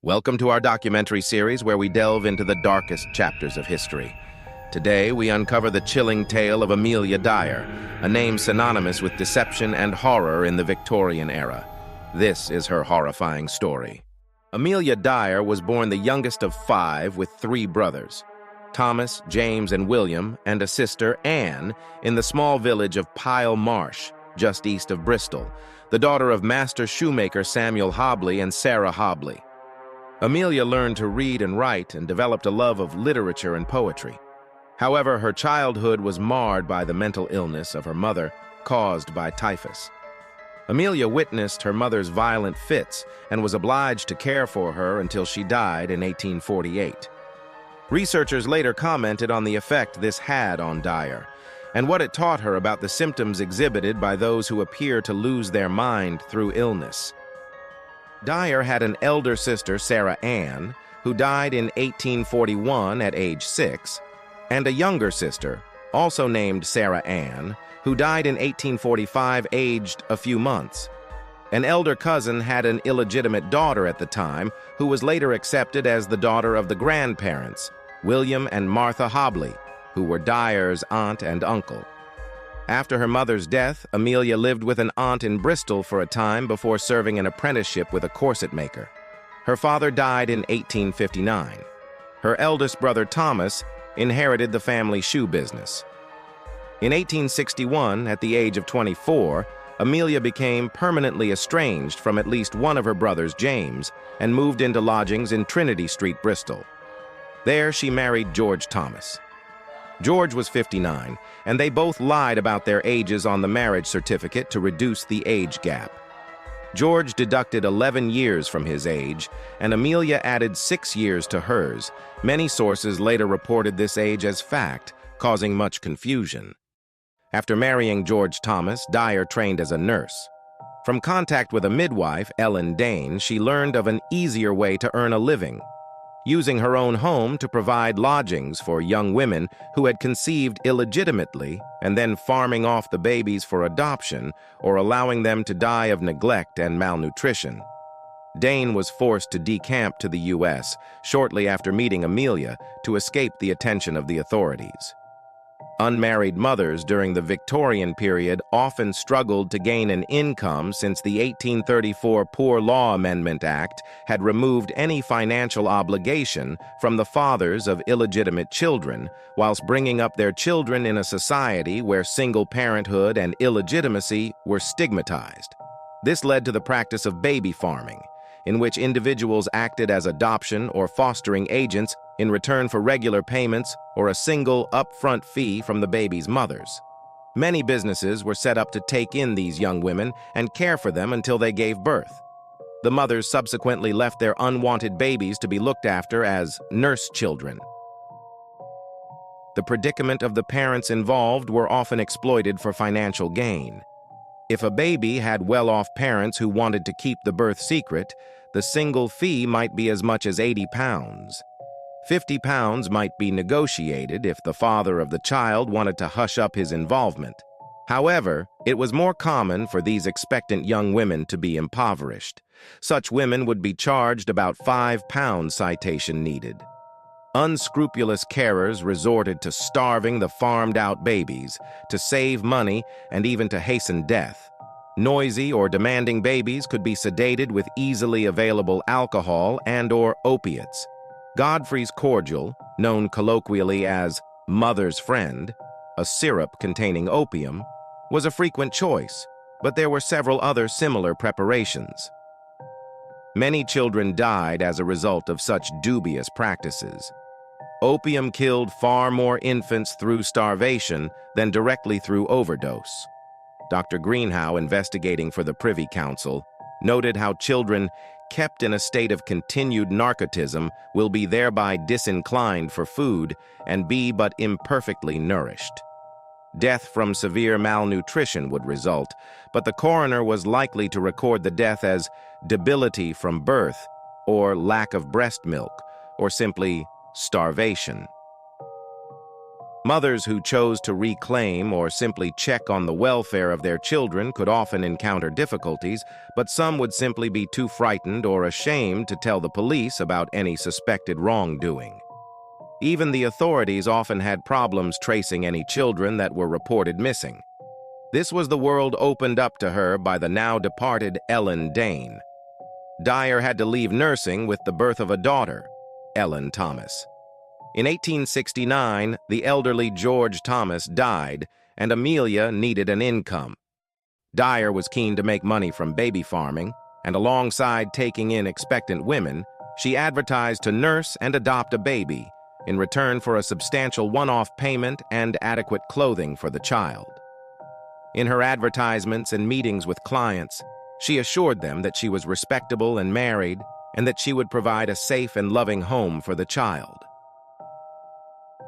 Welcome to our documentary series where we delve into the darkest chapters of history. Today, we uncover the chilling tale of Amelia Dyer, a name synonymous with deception and horror in the Victorian era. This is her horrifying story. Amelia Dyer was born the youngest of 5 with 3 brothers, Thomas, James, and William, and a sister, Anne, in the small village of Pyle Marsh, just east of Bristol, the daughter of master shoemaker Samuel Hobley and Sarah Hobley. Amelia learned to read and write and developed a love of literature and poetry. However, her childhood was marred by the mental illness of her mother, caused by typhus. Amelia witnessed her mother's violent fits and was obliged to care for her until she died in 1848. Researchers later commented on the effect this had on Dyer, and what it taught her about the symptoms exhibited by those who appear to lose their mind through illness. Dyer had an elder sister, Sarah Ann, who died in 1841 at age 6, and a younger sister, also named Sarah Ann, who died in 1845 aged a few months. An elder cousin had an illegitimate daughter at the time who was later accepted as the daughter of the grandparents, William and Martha Hobley, who were Dyer's aunt and uncle. After her mother's death, Amelia lived with an aunt in Bristol for a time before serving an apprenticeship with a corset maker. Her father died in 1859. Her eldest brother, Thomas, inherited the family shoe business. In 1861, at the age of 24, Amelia became permanently estranged from at least one of her brothers, James, and moved into lodgings in Trinity Street, Bristol. There, she married George Thomas. George was 59, and they both lied about their ages on the marriage certificate to reduce the age gap. George deducted 11 years from his age, and Amelia added 6 years to hers. Many sources later reported this age as fact, causing much confusion. After marrying George Thomas, Dyer trained as a nurse. From contact with a midwife, Ellen Dane, she learned of an easier way to earn a living, using her own home to provide lodgings for young women who had conceived illegitimately and then farming off the babies for adoption or allowing them to die of neglect and malnutrition. Dane was forced to decamp to the U.S. shortly after meeting Amelia to escape the attention of the authorities. Unmarried mothers during the Victorian period often struggled to gain an income since the 1834 Poor Law Amendment Act had removed any financial obligation from the fathers of illegitimate children, whilst bringing up their children in a society where single parenthood and illegitimacy were stigmatized. This led to the practice of baby farming, in which individuals acted as adoption or fostering agents in return for regular payments or a single upfront fee from the baby's mothers. Many businesses were set up to take in these young women and care for them until they gave birth. The mothers subsequently left their unwanted babies to be looked after as nurse children. The predicament of the parents involved were often exploited for financial gain. If a baby had well-off parents who wanted to keep the birth secret, the single fee might be as much as £80. £50 might be negotiated if the father of the child wanted to hush up his involvement. However, it was more common for these expectant young women to be impoverished. Such women would be charged about £5 citation needed. Unscrupulous carers resorted to starving the farmed-out babies, to save money, and even to hasten death. Noisy or demanding babies could be sedated with easily available alcohol and/or opiates. Godfrey's cordial, known colloquially as mother's friend, a syrup containing opium, was a frequent choice, but there were several other similar preparations. Many children died as a result of such dubious practices. Opium killed far more infants through starvation than directly through overdose. Dr. Greenhow, investigating for the Privy Council, noted how children kept in a state of continued narcotism will be thereby disinclined for food and be but imperfectly nourished. Death from severe malnutrition would result, but the coroner was likely to record the death as debility from birth, or lack of breast milk, or simply starvation. Mothers who chose to reclaim or simply check on the welfare of their children could often encounter difficulties, but some would simply be too frightened or ashamed to tell the police about any suspected wrongdoing. Even the authorities often had problems tracing any children that were reported missing. This was the world opened up to her by the now-departed Ellen Dane. Dyer had to leave nursing with the birth of a daughter, Ellen Thomas. In 1869, the elderly George Thomas died, and Amelia needed an income. Dyer was keen to make money from baby farming, and alongside taking in expectant women, she advertised to nurse and adopt a baby in return for a substantial one-off payment and adequate clothing for the child. In her advertisements and meetings with clients, she assured them that she was respectable and married, and that she would provide a safe and loving home for the child.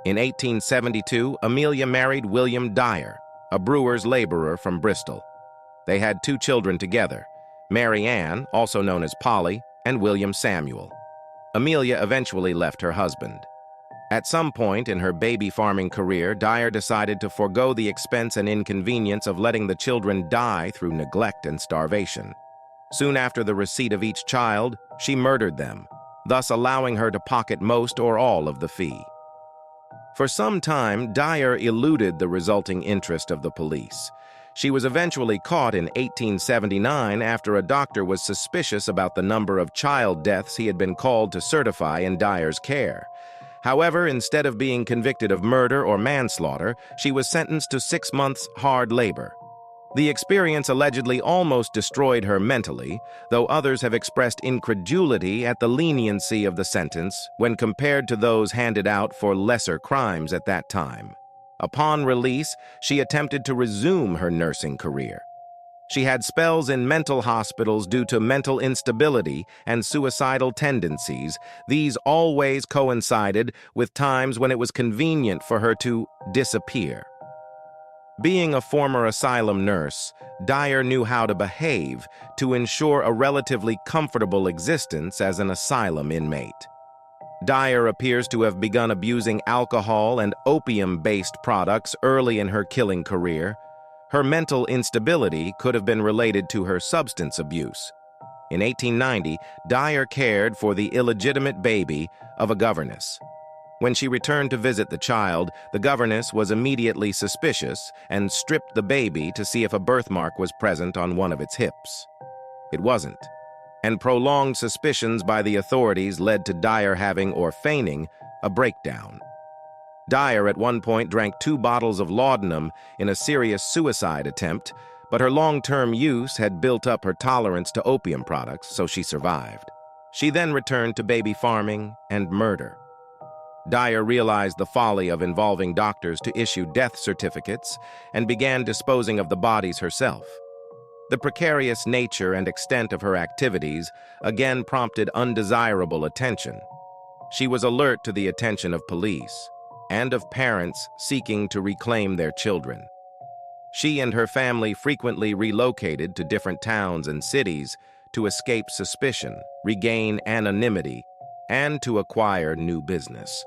In 1872, Amelia married William Dyer, a brewer's laborer from Bristol. They had 2 children together, Mary Ann, also known as Polly, and William Samuel. Amelia eventually left her husband. At some point in her baby farming career, Dyer decided to forego the expense and inconvenience of letting the children die through neglect and starvation. Soon after the receipt of each child, she murdered them, thus allowing her to pocket most or all of the fee. For some time, Dyer eluded the resulting interest of the police. She was eventually caught in 1879 after a doctor was suspicious about the number of child deaths he had been called to certify in Dyer's care. However, instead of being convicted of murder or manslaughter, she was sentenced to 6 months hard labor. The experience allegedly almost destroyed her mentally, though others have expressed incredulity at the leniency of the sentence when compared to those handed out for lesser crimes at that time. Upon release, she attempted to resume her nursing career. She had spells in mental hospitals due to mental instability and suicidal tendencies. These always coincided with times when it was convenient for her to disappear. Being a former asylum nurse, Dyer knew how to behave to ensure a relatively comfortable existence as an asylum inmate. Dyer appears to have begun abusing alcohol and opium-based products early in her killing career. Her mental instability could have been related to her substance abuse. In 1890, Dyer cared for the illegitimate baby of a governess. When she returned to visit the child, the governess was immediately suspicious and stripped the baby to see if a birthmark was present on one of its hips. It wasn't, and prolonged suspicions by the authorities led to Dyer having or feigning a breakdown. Dyer at one point drank 2 bottles of laudanum in a serious suicide attempt, but her long-term use had built up her tolerance to opium products, so she survived. She then returned to baby farming and murder. Dyer realized the folly of involving doctors to issue death certificates and began disposing of the bodies herself. The precarious nature and extent of her activities again prompted undesirable attention. She was alert to the attention of police and of parents seeking to reclaim their children. She and her family frequently relocated to different towns and cities to escape suspicion, regain anonymity, and to acquire new business.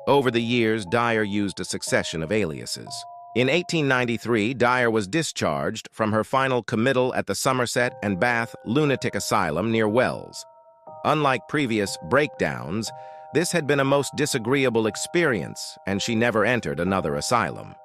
Over the years, Dyer used a succession of aliases. In 1893, Dyer was discharged from her final committal at the Somerset and Bath Lunatic Asylum near Wells. Unlike previous breakdowns, this had been a most disagreeable experience, and she never entered another asylum.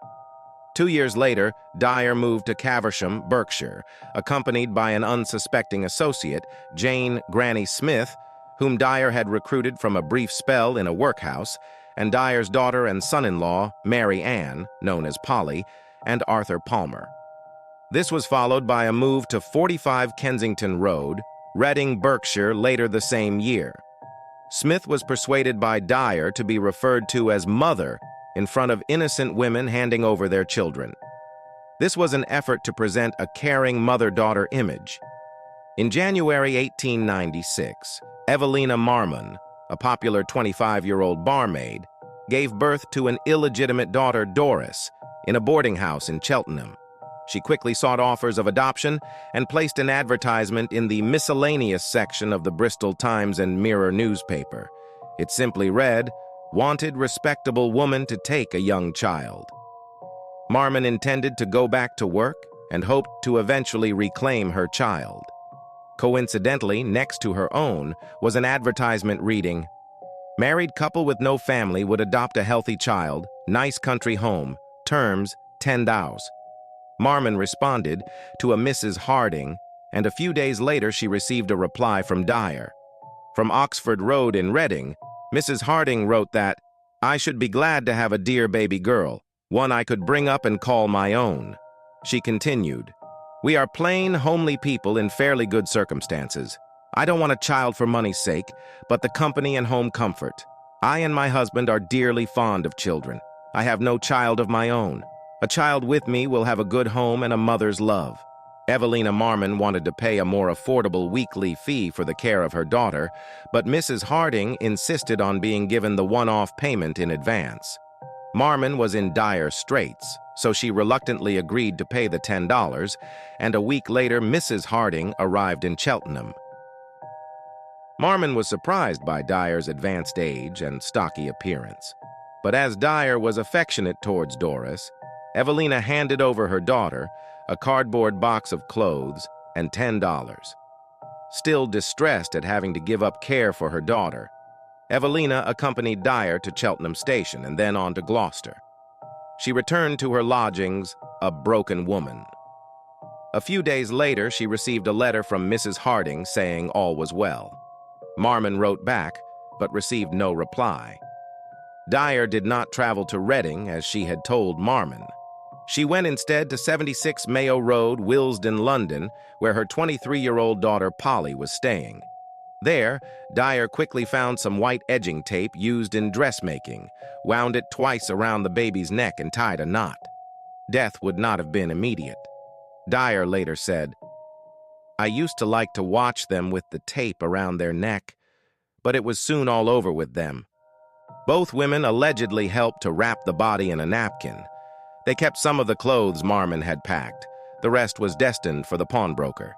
2 years later, Dyer moved to Caversham, Berkshire, accompanied by an unsuspecting associate, Jane Granny Smith, whom Dyer had recruited from a brief spell in a workhouse, and Dyer's daughter and son-in-law, Mary Ann, known as Polly, and Arthur Palmer. This was followed by a move to 45 Kensington Road, Reading, Berkshire, later the same year. Smith was persuaded by Dyer to be referred to as Mother in front of innocent women handing over their children. This was an effort to present a caring mother-daughter image. In January 1896, Evelina Marmon, a popular 25-year-old barmaid, gave birth to an illegitimate daughter, Doris, in a boarding house in Cheltenham. She quickly sought offers of adoption and placed an advertisement in the miscellaneous section of the Bristol Times and Mirror newspaper. It simply read, wanted, respectable woman to take a young child. Marmon intended to go back to work and hoped to eventually reclaim her child. Coincidentally, next to her own was an advertisement reading, "Married couple with no family would adopt a healthy child, nice country home, terms $10." Marmon responded to a Mrs. Harding, and a few days later she received a reply from Dyer. From Oxford Road in Reading, Mrs. Harding wrote that, "I should be glad to have a dear baby girl, one I could bring up and call my own." She continued, "We are plain, homely people in fairly good circumstances. I don't want a child for money's sake, but the company and home comfort. I and my husband are dearly fond of children. I have no child of my own. A child with me will have a good home and a mother's love." Evelina Marmon wanted to pay a more affordable weekly fee for the care of her daughter, but Mrs. Harding insisted on being given the one-off payment in advance. Marmon was in dire straits, so she reluctantly agreed to pay the $10, and a week later Mrs. Harding arrived in Cheltenham. Marmon was surprised by Dyer's advanced age and stocky appearance. But as Dyer was affectionate towards Doris, Evelina handed over her daughter, a cardboard box of clothes, and $10. Still distressed at having to give up care for her daughter, Evelina accompanied Dyer to Cheltenham Station and then on to Gloucester. She returned to her lodgings, a broken woman. A few days later, she received a letter from Mrs. Harding saying all was well. Marmon wrote back, but received no reply. Dyer did not travel to Reading as she had told Marmon. She went instead to 76 Mayo Road, Willesden, London, where her 23-year-old daughter Polly was staying. There, Dyer quickly found some white edging tape used in dressmaking, wound it twice around the baby's neck and tied a knot. Death would not have been immediate. Dyer later said, "I used to like to watch them with the tape around their neck, but it was soon all over with them." Both women allegedly helped to wrap the body in a napkin. They kept some of the clothes Marmon had packed. The rest was destined for the pawnbroker.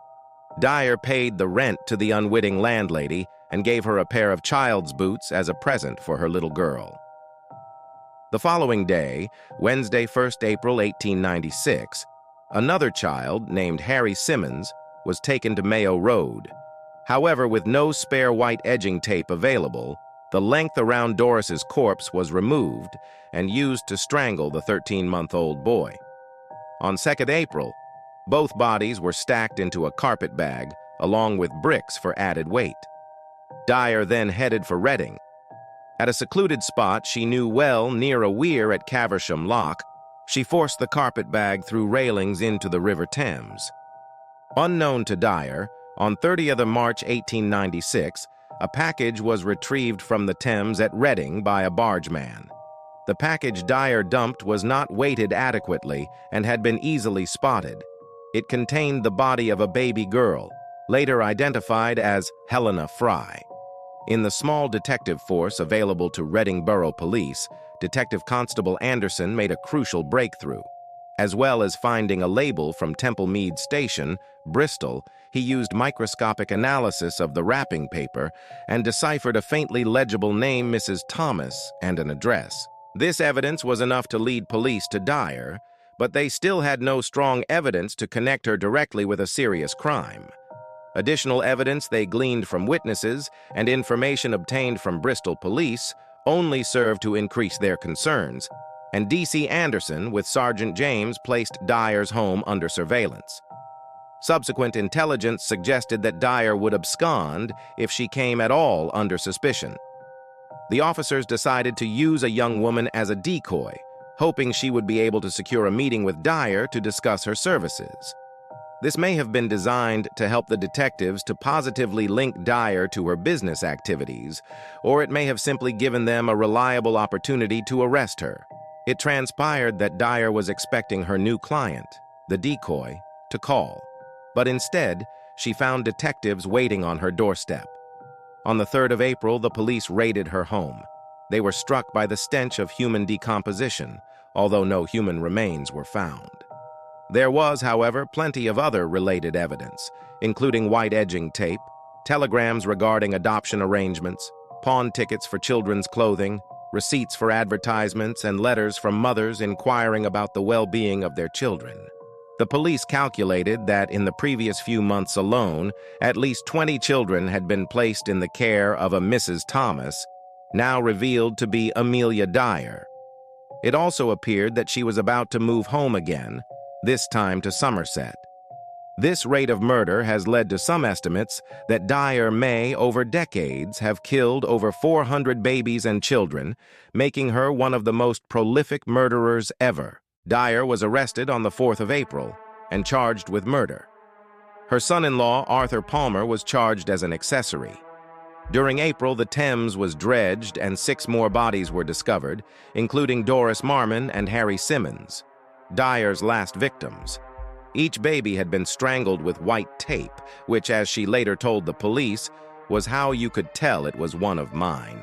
Dyer paid the rent to the unwitting landlady and gave her a pair of child's boots as a present for her little girl. The following day, Wednesday, 1st April 1896, another child named Harry Simmons was taken to Mayo Road. However, with no spare white edging tape available, the length around Doris's corpse was removed and used to strangle the 13-month-old boy. On 2nd April, both bodies were stacked into a carpet bag, along with bricks for added weight. Dyer then headed for Reading. At a secluded spot she knew well near a weir at Caversham Lock, she forced the carpet bag through railings into the River Thames. Unknown to Dyer, on 30th of March 1896, a package was retrieved from the Thames at Reading by a bargeman. The package Dyer dumped was not weighted adequately and had been easily spotted. It contained the body of a baby girl, later identified as Helena Fry. In the small detective force available to Reading Borough Police, Detective Constable Anderson made a crucial breakthrough. As well as finding a label from Temple Mead Station, Bristol, he used microscopic analysis of the wrapping paper and deciphered a faintly legible name, Mrs. Thomas, and an address. This evidence was enough to lead police to Dyer, but they still had no strong evidence to connect her directly with a serious crime. Additional evidence they gleaned from witnesses and information obtained from Bristol police only served to increase their concerns, and D.C. Anderson with Sergeant James placed Dyer's home under surveillance. Subsequent intelligence suggested that Dyer would abscond if she came at all under suspicion. The officers decided to use a young woman as a decoy, hoping she would be able to secure a meeting with Dyer to discuss her services. This may have been designed to help the detectives to positively link Dyer to her business activities, or it may have simply given them a reliable opportunity to arrest her. It transpired that Dyer was expecting her new client, the decoy, to call, but instead, she found detectives waiting on her doorstep. On the 3rd of April, the police raided her home. They were struck by the stench of human decomposition, although no human remains were found. There was, however, plenty of other related evidence, including white edging tape, telegrams regarding adoption arrangements, pawn tickets for children's clothing, receipts for advertisements, and letters from mothers inquiring about the well-being of their children. The police calculated that in the previous few months alone, at least 20 children had been placed in the care of a Mrs. Thomas, now revealed to be Amelia Dyer. It also appeared that she was about to move home again, this time to Somerset. This rate of murder has led to some estimates that Dyer may, over decades, have killed over 400 babies and children, making her one of the most prolific murderers ever. Dyer was arrested on the 4th of April and charged with murder. Her son-in-law, Arthur Palmer, was charged as an accessory. During April, the Thames was dredged and 6 more bodies were discovered, including Doris Marman and Harry Simmons, Dyer's last victims. Each baby had been strangled with white tape, which, as she later told the police, was how you could tell it was one of mine.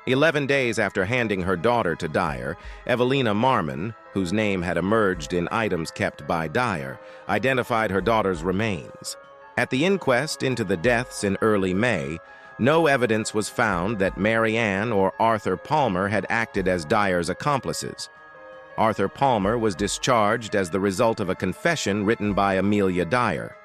11 days after handing her daughter to Dyer, Evelina Marman, whose name had emerged in items kept by Dyer, identified her daughter's remains. At the inquest into the deaths in early May, no evidence was found that Mary Ann or Arthur Palmer had acted as Dyer's accomplices. Arthur Palmer was discharged as the result of a confession written by Amelia Dyer.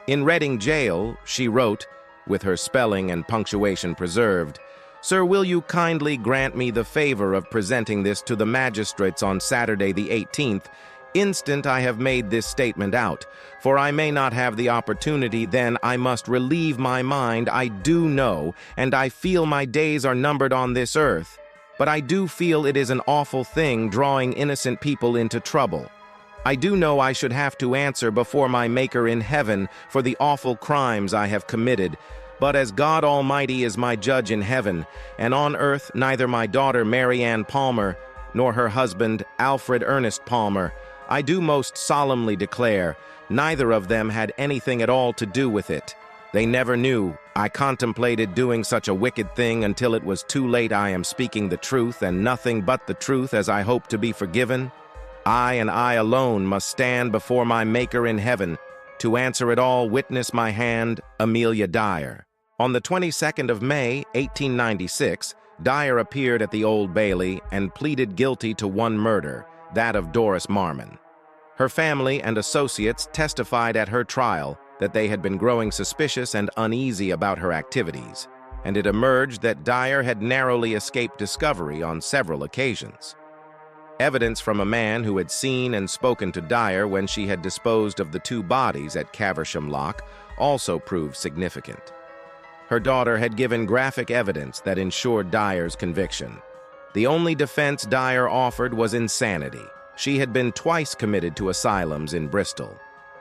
In Reading Jail, she wrote, with her spelling and punctuation preserved, "Sir, will you kindly grant me the favor of presenting this to the magistrates on Saturday the 18th, instant I have made this statement out, for I may not have the opportunity, then I must relieve my mind, I do know, and I feel my days are numbered on this earth. But I do feel it is an awful thing drawing innocent people into trouble. I do know I should have to answer before my Maker in heaven for the awful crimes I have committed, but as God Almighty is my judge in heaven, and on earth neither my daughter Mary Ann Palmer nor her husband Alfred Ernest Palmer, I do most solemnly declare, neither of them had anything at all to do with it. They never knew. I contemplated doing such a wicked thing until it was too late. I am speaking the truth and nothing but the truth, as I hope to be forgiven. I and I alone must stand before my Maker in heaven. To answer it all, witness my hand, Amelia Dyer." On the 22nd of May, 1896, Dyer appeared at the Old Bailey and pleaded guilty to one murder, that of Doris Marman. Her family and associates testified at her trial that they had been growing suspicious and uneasy about her activities, and it emerged that Dyer had narrowly escaped discovery on several occasions. Evidence from a man who had seen and spoken to Dyer when she had disposed of the 2 bodies at Caversham Lock also proved significant. Her daughter had given graphic evidence that ensured Dyer's conviction. The only defense Dyer offered was insanity. She had been twice committed to asylums in Bristol.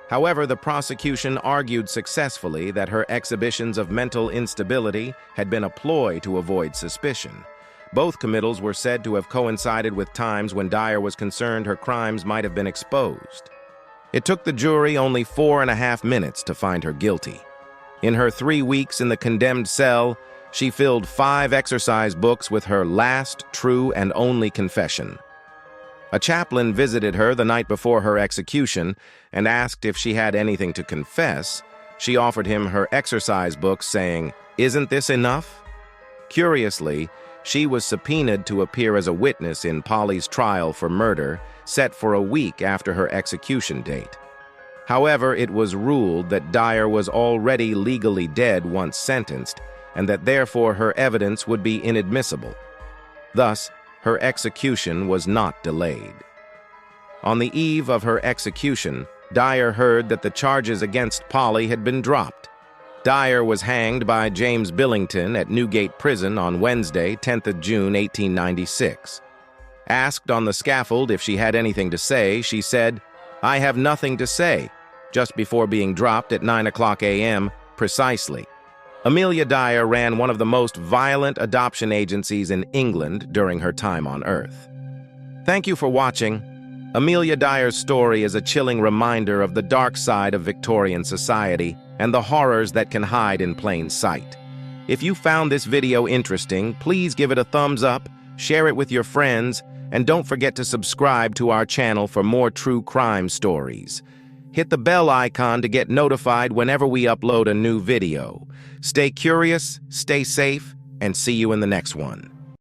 However, the prosecution argued successfully that her exhibitions of mental instability had been a ploy to avoid suspicion. Both committals were said to have coincided with times when Dyer was concerned her crimes might have been exposed. It took the jury only 4.5 minutes to find her guilty. In her 3 weeks in the condemned cell, she filled 5 exercise books with her last, true, and only confession. A chaplain visited her the night before her execution and asked if she had anything to confess. She offered him her exercise books, saying, "Isn't this enough?" Curiously, she was subpoenaed to appear as a witness in Polly's trial for murder, set for a week after her execution date. However, it was ruled that Dyer was already legally dead once sentenced, and that therefore her evidence would be inadmissible. Thus, her execution was not delayed. On the eve of her execution, Dyer heard that the charges against Polly had been dropped. Dyer was hanged by James Billington at Newgate Prison on Wednesday, 10th of June, 1896. Asked on the scaffold if she had anything to say, she said, "I have nothing to say," just before being dropped at 9:00 a.m. precisely. Amelia Dyer ran one of the most violent adoption agencies in England during her time on Earth. Thank you for watching. Amelia Dyer's story is a chilling reminder of the dark side of Victorian society and the horrors that can hide in plain sight. If you found this video interesting, please give it a thumbs up, share it with your friends, and don't forget to subscribe to our channel for more true crime stories. Hit the bell icon to get notified whenever we upload a new video. Stay curious, stay safe, and see you in the next one.